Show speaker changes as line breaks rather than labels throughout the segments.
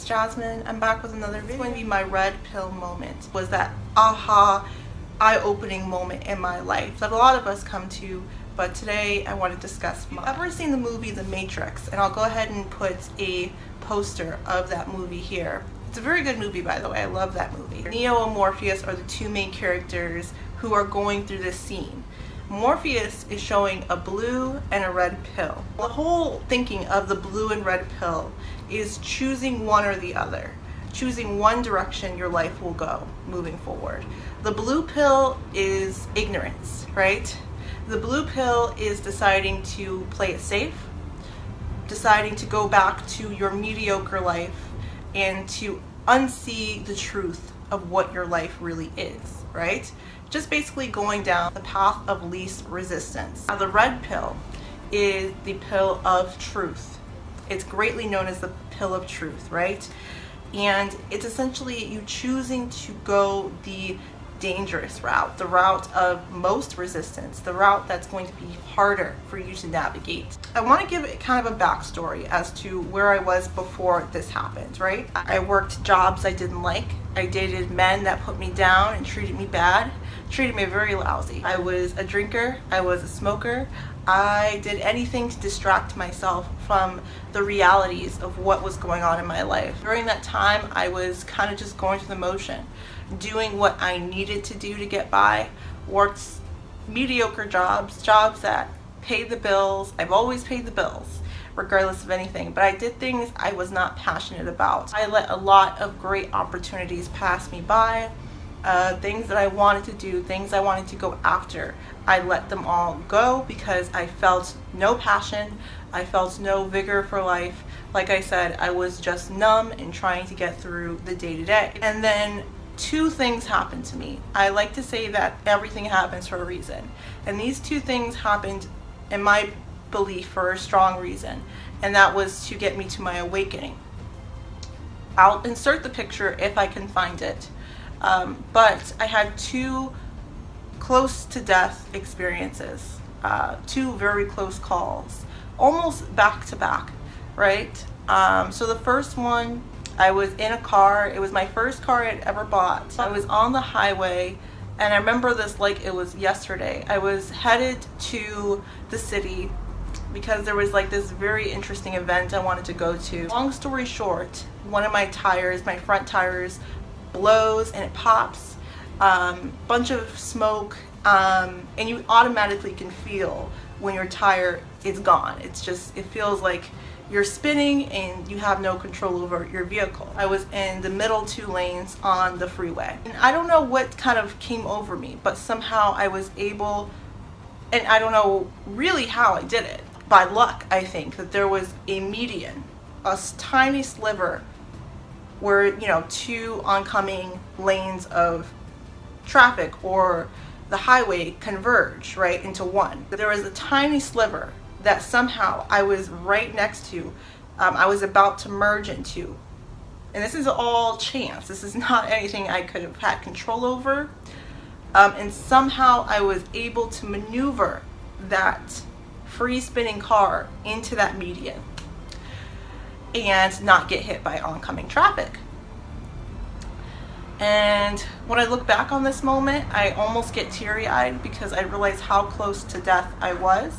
it's Jasmine. I'm back with another video. It's going to be my red pill moment. Was that aha, eye-opening moment in my life that a lot of us come to, but today I want to discuss mine. I've ever seen the movie The Matrix, and I'll go ahead and put a poster of that movie here. It's a very good movie, by the way. I love that movie. Neo and Morpheus are the two main characters who are going through this scene. Morpheus is showing a blue and a red pill. The whole thinking of the blue and red pill is choosing one or the other. Choosing one direction your life will go moving forward. The blue pill is ignorance, right? The blue pill is deciding to play it safe, deciding to go back to your mediocre life and to unsee the truth of what your life really is, right? Just basically going down the path of least resistance. Now the red pill is the pill of truth. It's greatly known as the pill of truth, right? And it's essentially you choosing to go the dangerous route, the route of most resistance, the route that's going to be harder for you to navigate. I want to give it kind of a backstory as to where I was before this happened, right? I worked jobs I didn't like. I dated men that put me down and treated me bad, treated me very lousy. I was a drinker, I was a smoker. I did anything to distract myself from the realities of what was going on in my life. During that time, I was kind of just going through the motion, doing what I needed to do to get by, worked mediocre jobs that paid the bills. I've always paid the bills, regardless of anything, but I did things I was not passionate about. I let a lot of great opportunities pass me by, things that I wanted to do, things I wanted to go after. I let them all go because I felt no passion, I felt no vigor for life. Like I said, I was just numb and trying to get through the day-to-day. And then two things happened to me. I like to say that everything happens for a reason. And these two things happened, in my belief, for a strong reason. And that was to get me to my awakening. I'll insert the picture if I can find it. But I had two close to death experiences, two very close calls, almost back to back, right? So the first one, I was in a car. It was my first car I'd ever bought. I was on the highway, and I remember this like it was yesterday. I was headed to the city because there was like this very interesting event I wanted to go to. Long story short, one of my tires, my front tires, blows and it pops. Bunch of smoke, and you automatically can feel when your tire is gone. It's just, it feels like you're spinning and you have no control over your vehicle. I was in the middle two lanes on the freeway, and I don't know what kind of came over me, but somehow I was able, and I don't know really how I did it, by luck I think, that there was a median, a tiny sliver where, you know, two oncoming lanes of traffic or the highway converge right into one. There was a tiny sliver that somehow I was right next to, I was about to merge into. And this is all chance. This is not anything I could have had control over. And somehow I was able to maneuver that free spinning car into that median and not get hit by oncoming traffic. And when I look back on this moment, I almost get teary-eyed because I realize how close to death I was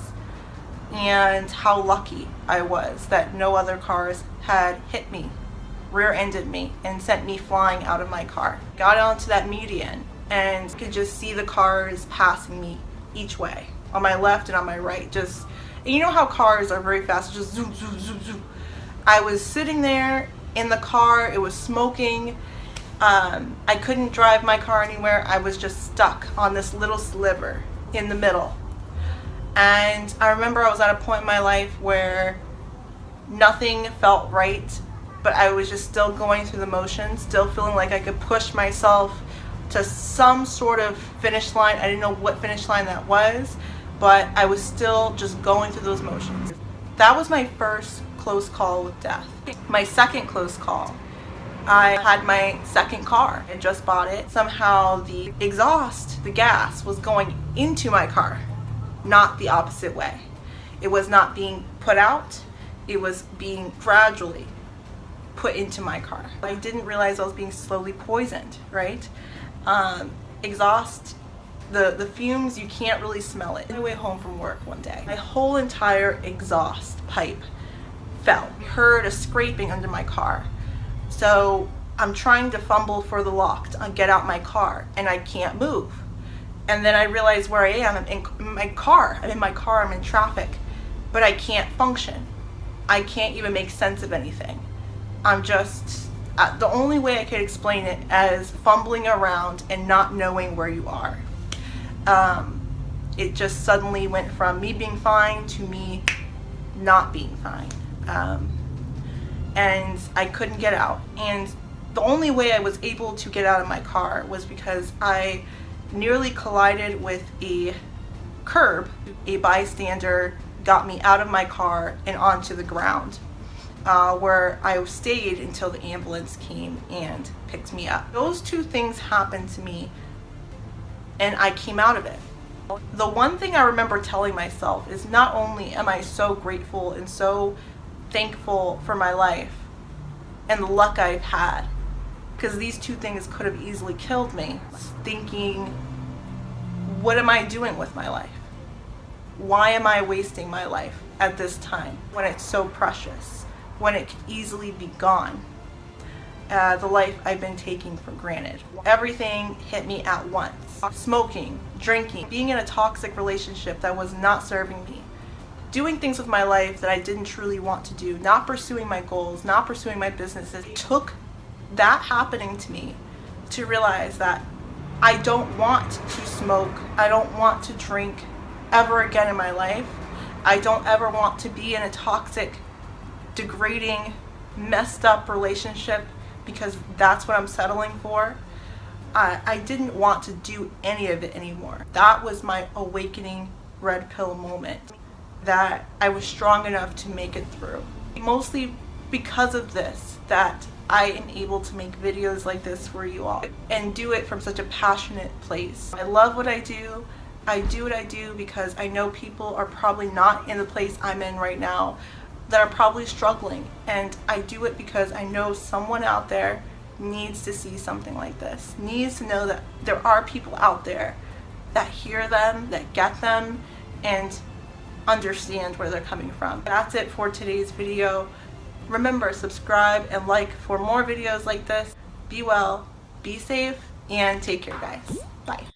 and how lucky I was that no other cars had hit me, rear-ended me, and sent me flying out of my car. Got onto that median and could just see the cars passing me each way, on my left and on my right. Just, and you know how cars are very fast, just zoom, zoom, zoom, zoom. I was sitting there in the car, it was smoking. I couldn't drive my car anywhere. I was just stuck on this little sliver in the middle. And I remember I was at a point in my life where nothing felt right, but I was just still going through the motions, still feeling like I could push myself to some sort of finish line. I didn't know what finish line that was, but I was still just going through those motions. That was my first close call with death. My second close call, I had my second car. I just bought it. Somehow the exhaust, the gas, was going into my car, not the opposite way. It was not being put out. It was being gradually put into my car. I didn't realize I was being slowly poisoned, right? Exhaust, the fumes, you can't really smell it. On my way home from work one day, my whole entire exhaust pipe fell. I heard a scraping under my car. So I'm trying to fumble for the lock to get out my car, and I can't move. And then I realize where I am. I'm in my car. I'm in my car. I'm in traffic, but I can't function. I can't even make sense of anything. I'm just, the only way I could explain it as fumbling around and not knowing where you are. It just suddenly went from me being fine to me not being fine. And I couldn't get out. And the only way I was able to get out of my car was because I nearly collided with a curb. A bystander got me out of my car and onto the ground, where I stayed until the ambulance came and picked me up. Those two things happened to me, and I came out of it. The one thing I remember telling myself is, not only am I so grateful and so thankful for my life and the luck I've had, because these two things could have easily killed me, thinking, what am I doing with my life? Why am I wasting my life at this time when it's so precious, when it could easily be gone? The life I've been taking for granted. Everything hit me at once. Smoking, drinking, being in a toxic relationship that was not serving me, doing things with my life that I didn't truly want to do, not pursuing my goals, not pursuing my businesses. It took that happening to me to realize that I don't want to smoke, I don't want to drink ever again in my life. I don't ever want to be in a toxic, degrading, messed up relationship because that's what I'm settling for. I didn't want to do any of it anymore. That was my awakening red pill moment, that I was strong enough to make it through. Mostly because of this, that I am able to make videos like this for you all and do it from such a passionate place. I love what I do. I do what I do because I know people are probably not in the place I'm in right now, that are probably struggling, and I do it because I know someone out there needs to see something like this, needs to know that there are people out there that hear them, that get them, and understand where they're coming from. That's it for today's video. Remember, subscribe and like for more videos like this. Be well, be safe, and take care, guys. Bye.